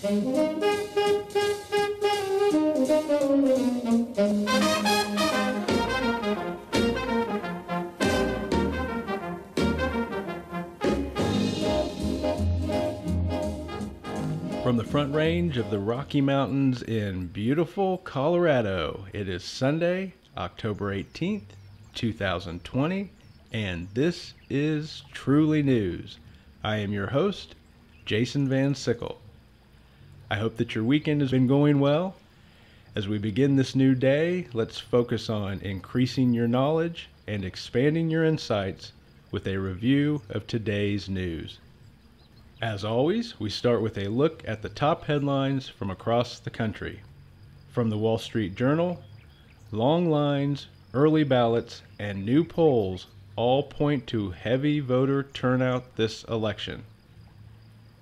From the Front Range of the Rocky Mountains in beautiful Colorado, it is Sunday, October 18th, 2020, and this is Truly News. I am your host, Jason Van Sickle. I hope that your weekend has been going well. As we begin this new day, let's focus on increasing your knowledge and expanding your insights with a review of today's news. As always, we start with a look at the top headlines from across the country. From the Wall Street Journal, long lines, early ballots, and new polls all point to heavy voter turnout this election.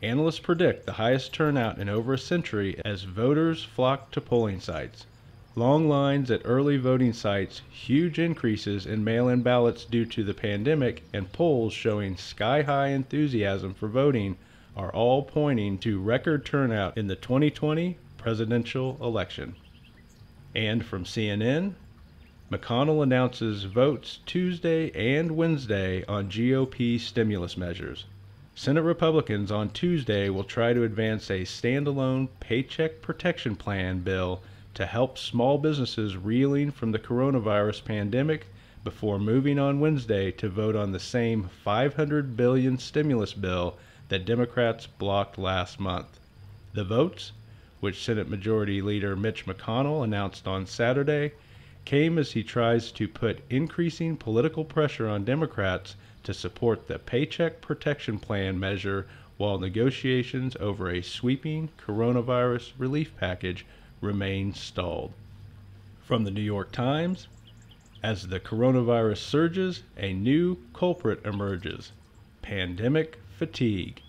Analysts predict the highest turnout in over a century as voters flock to polling sites. Long lines at early voting sites, huge increases in mail-in ballots due to the pandemic, and polls showing sky-high enthusiasm for voting are all pointing to record turnout in the 2020 presidential election. And from CNN, McConnell announces votes Tuesday and Wednesday on GOP stimulus measures. Senate Republicans on Tuesday will try to advance a standalone Paycheck Protection Plan bill to help small businesses reeling from the coronavirus pandemic before moving on Wednesday to vote on the same $500 billion stimulus bill that Democrats blocked last month. The votes, which Senate Majority Leader Mitch McConnell announced on Saturday, came as he tries to put increasing political pressure on Democrats to support the Paycheck Protection Plan measure while negotiations over a sweeping coronavirus relief package remain stalled. From the New York Times, as the coronavirus surges, a new culprit emerges: pandemic fatigue.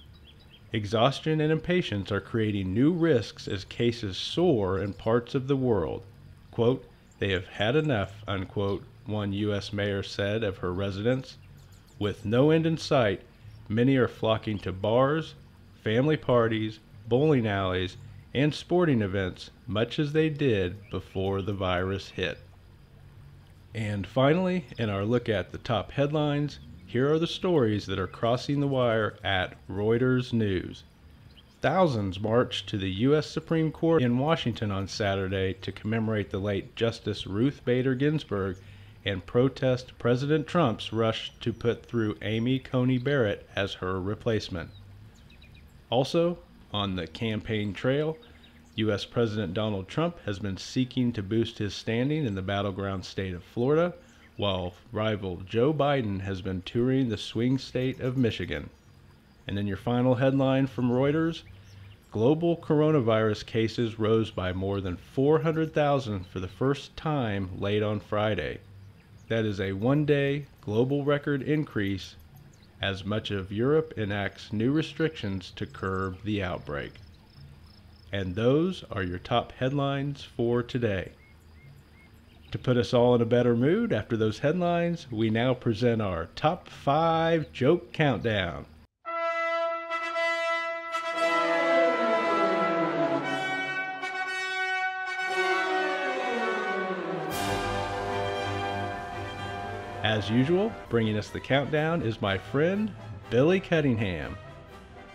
Exhaustion and impatience are creating new risks as cases soar in parts of the world. Quote, "They have had enough," unquote, one U.S. mayor said of her residents. With no end in sight, many are flocking to bars, family parties, bowling alleys, and sporting events, much as they did before the virus hit. And finally, in our look at the top headlines, here are the stories that are crossing the wire at Reuters News. Thousands marched to the U.S. Supreme Court in Washington on Saturday to commemorate the late Justice Ruth Bader Ginsburg and protest President Trump's rush to put through Amy Coney Barrett as her replacement. Also, on the campaign trail, U.S. President Donald Trump has been seeking to boost his standing in the battleground state of Florida, while rival Joe Biden has been touring the swing state of Michigan. And in your final headline from Reuters, global coronavirus cases rose by more than 400,000 for the first time late on Friday. That is a one-day global record increase as much of Europe enacts new restrictions to curb the outbreak. And those are your top headlines for today. To put us all in a better mood after those headlines, we now present our Top 5 Joke Countdown. As usual, bringing us the countdown is my friend, Billy Cunningham.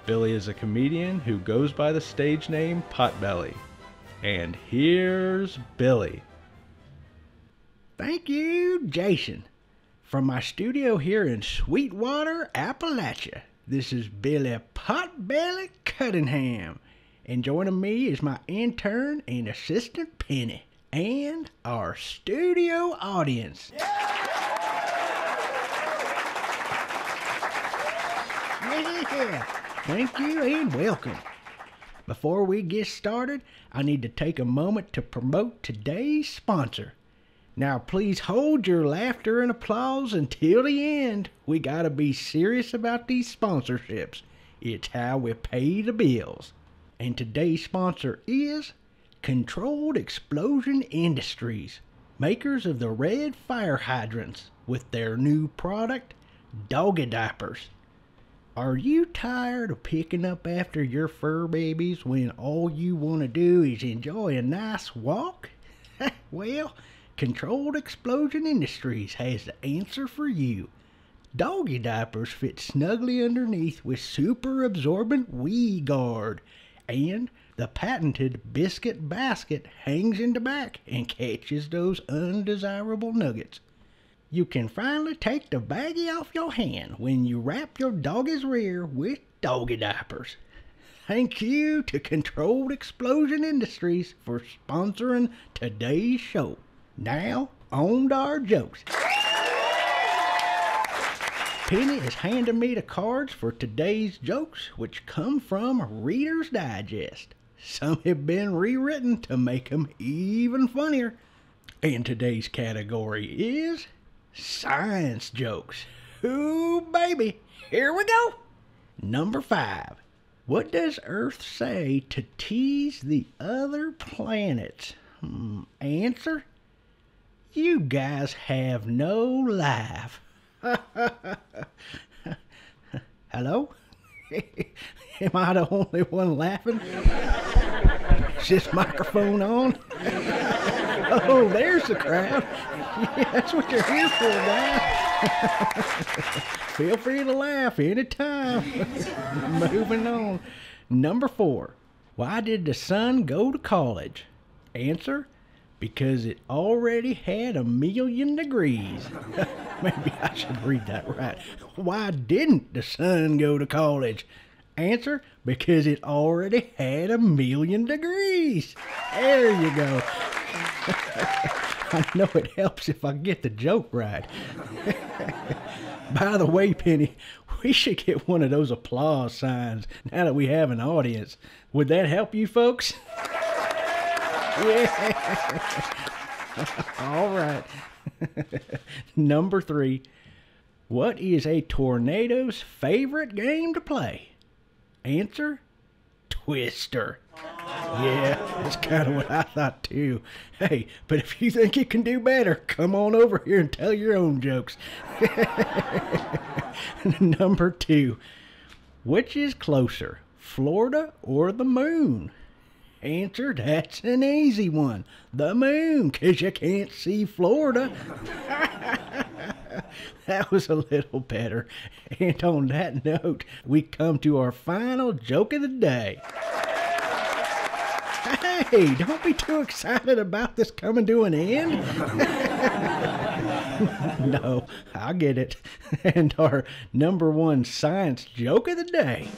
Billy is a comedian who goes by the stage name Potbelly. And here's Billy. Thank you, Jason. From my studio here in Sweetwater, Appalachia, this is Billy Potbelly Cunningham. And joining me is my intern and assistant Penny, and our studio audience. Yeah, thank you and welcome. Before we get started, I need to take a moment to promote today's sponsor. Now please hold your laughter and applause until the end. We gotta be serious about these sponsorships. It's how we pay the bills. And today's sponsor is Controlled Explosion Industries, makers of the red fire hydrants with their new product, Doggy Diapers. Are you tired of picking up after your fur babies when all you want to do is enjoy a nice walk? Well, Controlled Explosion Industries has the answer for you. Doggy diapers fit snugly underneath with super absorbent wee guard, and the patented biscuit basket hangs in the back and catches those undesirable nuggets. You can finally take the baggie off your hand when you wrap your doggy's rear with doggy diapers. Thank you to Controlled Explosion Industries for sponsoring today's show. Now, on to our jokes. Penny is handing me the cards for today's jokes, which come from Reader's Digest. Some have been rewritten to make them even funnier. And today's category is science jokes. Ooh, baby, here we go. Number 5. What does Earth say to tease the other planets? Answer: you guys have no life. Hello? Am I the only one laughing? Is this microphone on? Oh, there's the crowd. Yeah, that's what you're here for, guys. Feel free to laugh anytime. Moving on. Number 4. Why did the sun go to college? Answer: because it already had 1,000,000 degrees. Maybe I should read that right. Why didn't the sun go to college? Answer: because it already had 1,000,000 degrees. There you go. I know it helps if I get the joke right. By the way, Penny, we should get one of those applause signs now that we have an audience. Would that help you folks? Yeah. All right. Number 3. What is a tornado's favorite game to play? Answer: Twister. Yeah, that's kind of what I thought too. Hey, but if you think you can do better, come on over here and tell your own jokes. Number 2. Which is closer, Florida or the moon? Answer: that's an easy one. The moon, 'cause you can't see Florida. That was a little better. And on that note, we come to our final joke of the day. Hey, don't be too excited about this coming to an end. No, I get it. And our number 1 science joke of the day.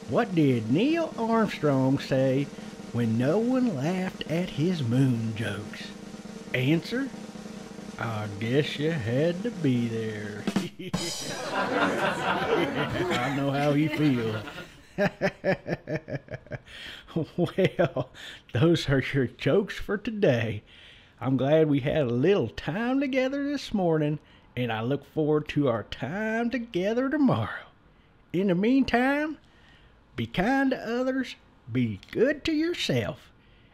What did Neil Armstrong say when no one laughed at his moon jokes? Answer: I guess you had to be there. I know how he feels. Well, those are your jokes for today. I'm glad we had a little time together this morning, and I look forward to our time together tomorrow. In the meantime, be kind to others, be good to yourself,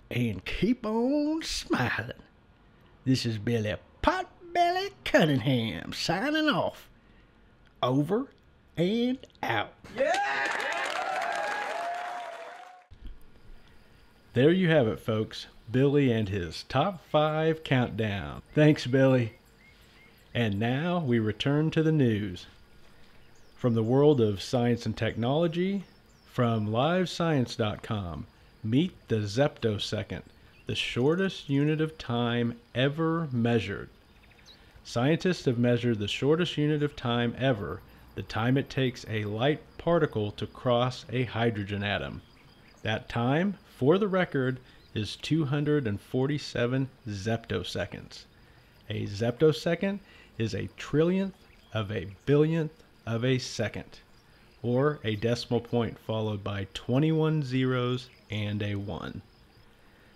and keep on smiling. This is Billy Potbelly Cunningham signing off. Over and out. There you have it, folks. Billy and his top 5 countdown. Thanks, Billy. And now we return to the news. From the world of science and technology, from livescience.com, meet the zeptosecond, the shortest unit of time ever measured. Scientists have measured the shortest unit of time ever, the time it takes a light particle to cross a hydrogen atom. That time, for the record, is 247 zeptoseconds. A zeptosecond is a trillionth of a billionth of a second, or a decimal point followed by 21 zeros and a 1.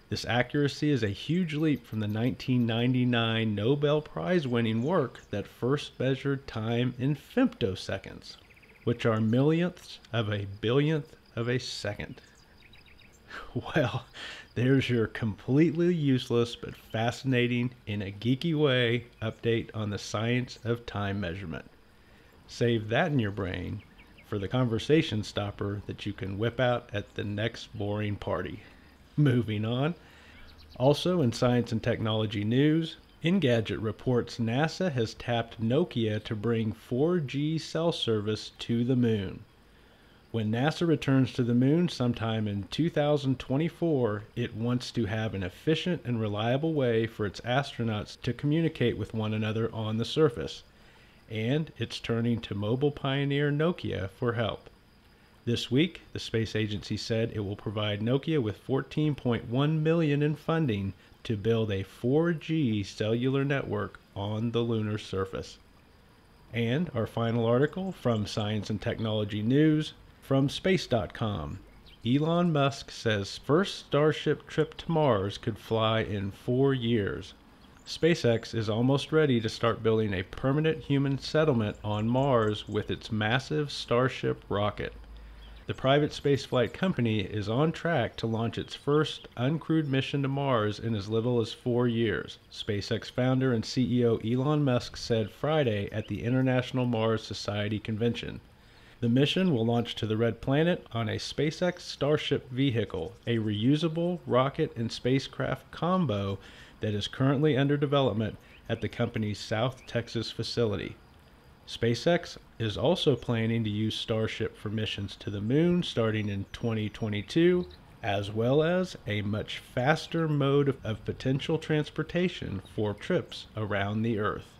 This accuracy is a huge leap from the 1999 Nobel Prize winning work that first measured time in femtoseconds, which are millionths of a billionth of a second. Well, there's your completely useless but fascinating, in a geeky way, update on the science of time measurement. Save that in your brain for the conversation stopper that you can whip out at the next boring party. Moving on. Also in science and technology news, Engadget reports NASA has tapped Nokia to bring 4G cell service to the moon. When NASA returns to the moon sometime in 2024, it wants to have an efficient and reliable way for its astronauts to communicate with one another on the surface, and it's turning to mobile pioneer Nokia for help. This week, the space agency said it will provide Nokia with $14.1 million in funding to build a 4G cellular network on the lunar surface. And our final article from Science and Technology News, from Space.com. Elon Musk says first Starship trip to Mars could fly in 4 years. SpaceX is almost ready to start building a permanent human settlement on Mars with its massive Starship rocket. The private spaceflight company is on track to launch its first uncrewed mission to Mars in as little as 4 years, SpaceX founder and CEO Elon Musk said Friday at the International Mars Society convention. The mission will launch to the Red Planet on a SpaceX Starship vehicle, a reusable rocket and spacecraft combo that is currently under development at the company's South Texas facility. SpaceX is also planning to use Starship for missions to the moon starting in 2022, as well as a much faster mode of potential transportation for trips around the Earth.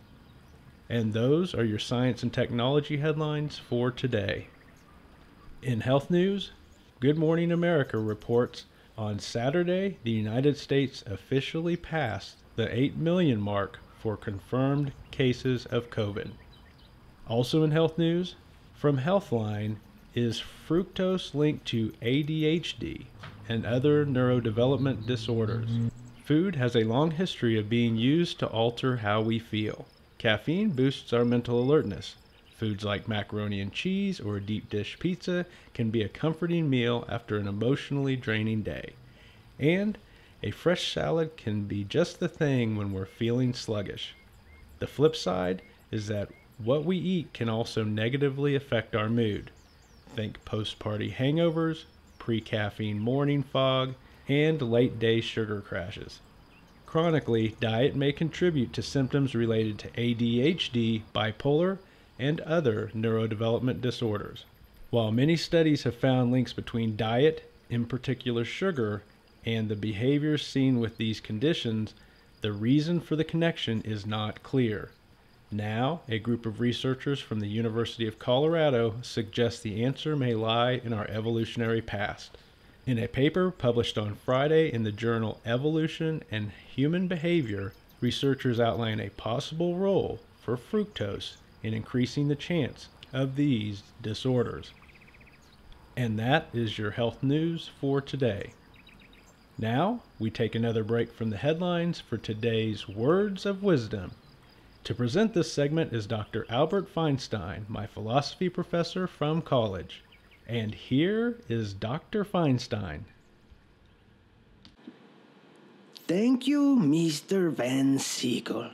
And those are your science and technology headlines for today. In health news, Good Morning America reports on Saturday, the United States officially passed the 8 million mark for confirmed cases of COVID. Also in health news, from Healthline, is fructose linked to ADHD and other neurodevelopment disorders? Food has a long history of being used to alter how we feel. Caffeine boosts our mental alertness. Foods like macaroni and cheese or a deep dish pizza can be a comforting meal after an emotionally draining day. And a fresh salad can be just the thing when we're feeling sluggish. The flip side is that what we eat can also negatively affect our mood. Think post-party hangovers, pre-caffeine morning fog, and late-day sugar crashes. Chronically, diet may contribute to symptoms related to ADHD, bipolar, and other neurodevelopment disorders. While many studies have found links between diet, in particular sugar, and the behaviors seen with these conditions, the reason for the connection is not clear. Now, a group of researchers from the University of Colorado suggests the answer may lie in our evolutionary past. In a paper published on Friday in the journal Evolution and Human Behavior, researchers outline a possible role for fructose in increasing the chance of these disorders. And that is your health news for today. Now, we take another break from the headlines for today's Words of Wisdom. To present this segment is Dr. Albert Feinstein, my philosophy professor from college. And here is Dr. Feinstein. Thank you, Mr. Van Siegel.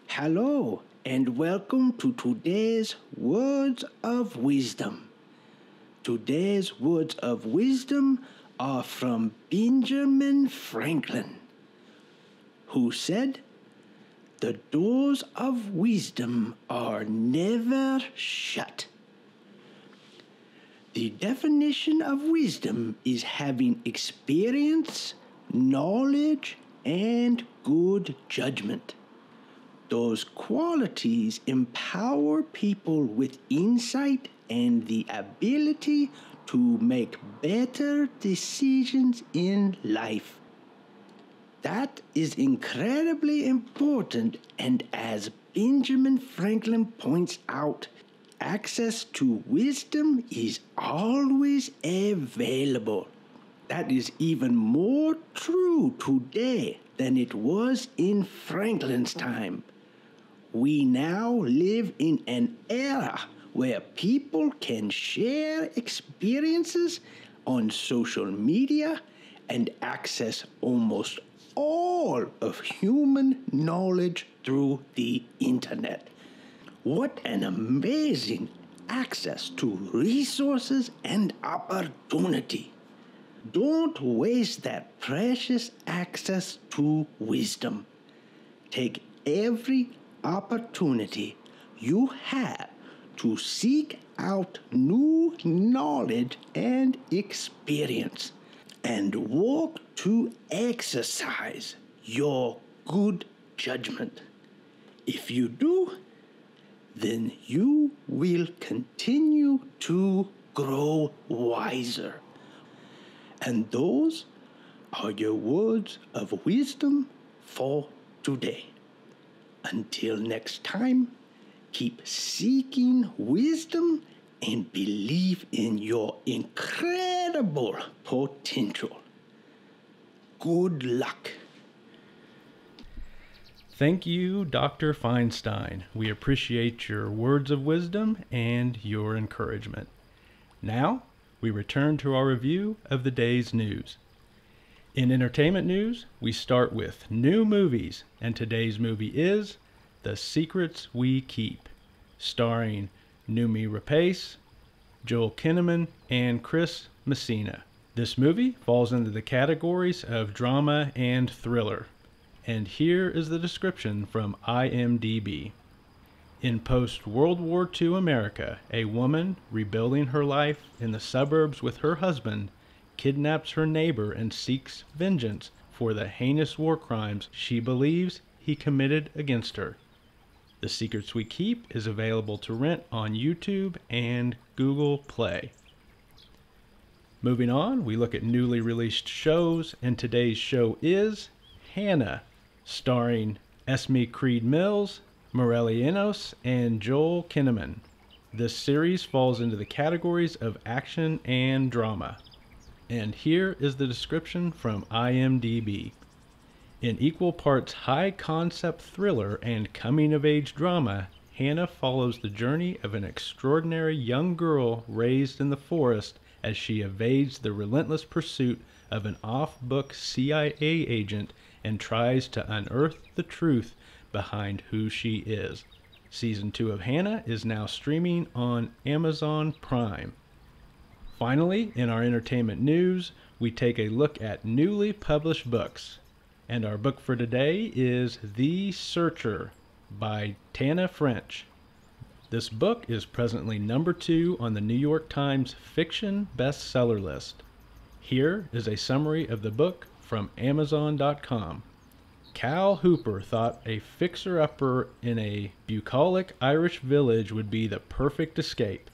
Hello, and welcome to today's Words of Wisdom. Today's Words of Wisdom are from Benjamin Franklin, who said, "The doors of wisdom are never shut." The definition of wisdom is having experience, knowledge, and good judgment. Those qualities empower people with insight and the ability to make better decisions in life. That is incredibly important, and as Benjamin Franklin points out, access to wisdom is always available. That is even more true today than it was in Franklin's time. We now live in an era where people can share experiences on social media and access almost all of human knowledge through the internet. What an amazing access to resources and opportunity. Don't waste that precious access to wisdom. Take every opportunity you have to seek out new knowledge and experience, and work to exercise your good judgment. If you do, then you will continue to grow wiser. And those are your words of wisdom for today. Until next time, keep seeking wisdom and believe in your incredible potential. Good luck. Thank you, Dr. Feinstein. We appreciate your words of wisdom and your encouragement. Now, we return to our review of the day's news. In entertainment news, we start with new movies, and today's movie is The Secrets We Keep, starring Noomi Rapace, Joel Kinnaman, and Chris Messina. This movie falls into the categories of drama and thriller. And here is the description from IMDb. In post-World War II America, a woman rebuilding her life in the suburbs with her husband kidnaps her neighbor and seeks vengeance for the heinous war crimes she believes he committed against her. The Secrets We Keep is available to rent on YouTube and Google Play. Moving on, we look at newly released shows, and today's show is Hannah, starring Esme Creed Mills, Morelli Enos, and Joel Kinnaman. This series falls into the categories of action and drama. And here is the description from IMDb. In equal parts high-concept thriller and coming-of-age drama, Hannah follows the journey of an extraordinary young girl raised in the forest as she evades the relentless pursuit of an off-book CIA agent and tries to unearth the truth behind who she is. Season 2 of Hannah is now streaming on Amazon Prime. Finally, in our entertainment news, we take a look at newly published books. And our book for today is The Searcher by Tana French. This book is presently number 2 on the New York Times fiction bestseller list. Here is a summary of the book from Amazon.com. Cal Hooper thought a fixer-upper in a bucolic Irish village would be the perfect escape.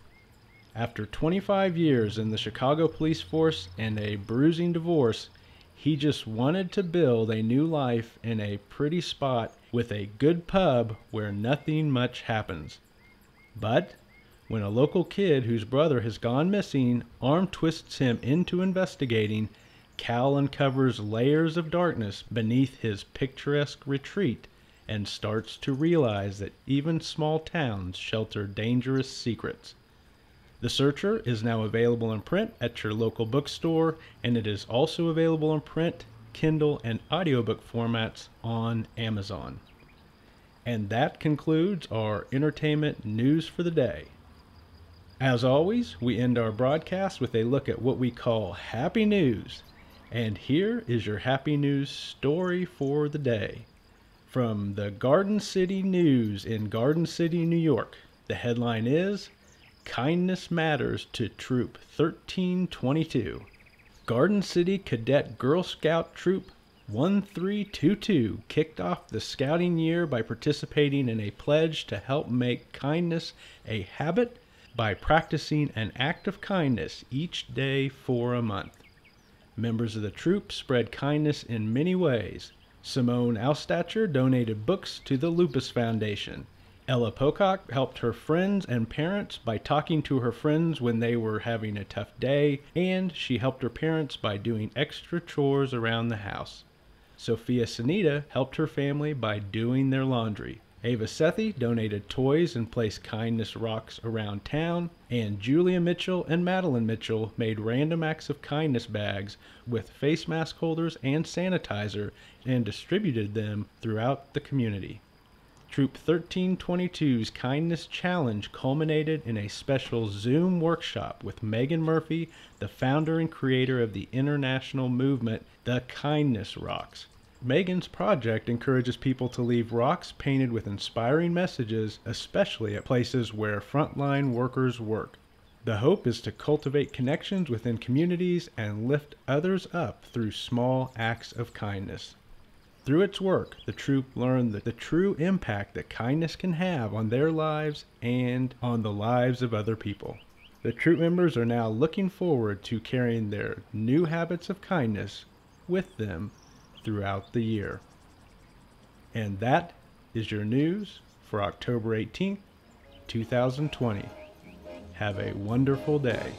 After 25 years in the Chicago police force and a bruising divorce, he just wanted to build a new life in a pretty spot with a good pub where nothing much happens. But when a local kid whose brother has gone missing arm twists him into investigating, Cal uncovers layers of darkness beneath his picturesque retreat and starts to realize that even small towns shelter dangerous secrets. The Searcher is now available in print at your local bookstore, and it is also available in print, Kindle, and audiobook formats on Amazon. And that concludes our entertainment news for the day. As always, we end our broadcast with a look at what we call Happy News. And here is your Happy News story for the day. From the Garden City News in Garden City, New York, the headline is, Kindness Matters to Troop 1322. Garden City Cadet Girl Scout Troop 1322 kicked off the scouting year by participating in a pledge to help make kindness a habit by practicing an act of kindness each day for a month. Members of the troop spread kindness in many ways. Simone Alstacher donated books to the Lupus Foundation. Ella Pocock helped her friends and parents by talking to her friends when they were having a tough day, and she helped her parents by doing extra chores around the house. Sophia Sanita helped her family by doing their laundry. Ava Sethi donated toys and placed kindness rocks around town, and Julia Mitchell and Madeline Mitchell made random acts of kindness bags with face mask holders and sanitizer and distributed them throughout the community. Troop 1322's Kindness Challenge culminated in a special Zoom workshop with Megan Murphy, the founder and creator of the international movement, The Kindness Rocks. Megan's project encourages people to leave rocks painted with inspiring messages, especially at places where frontline workers work. The hope is to cultivate connections within communities and lift others up through small acts of kindness. Through its work, the troop learned the true impact that kindness can have on their lives and on the lives of other people. The troop members are now looking forward to carrying their new habits of kindness with them throughout the year. And that is your news for October 18th, 2020. Have a wonderful day.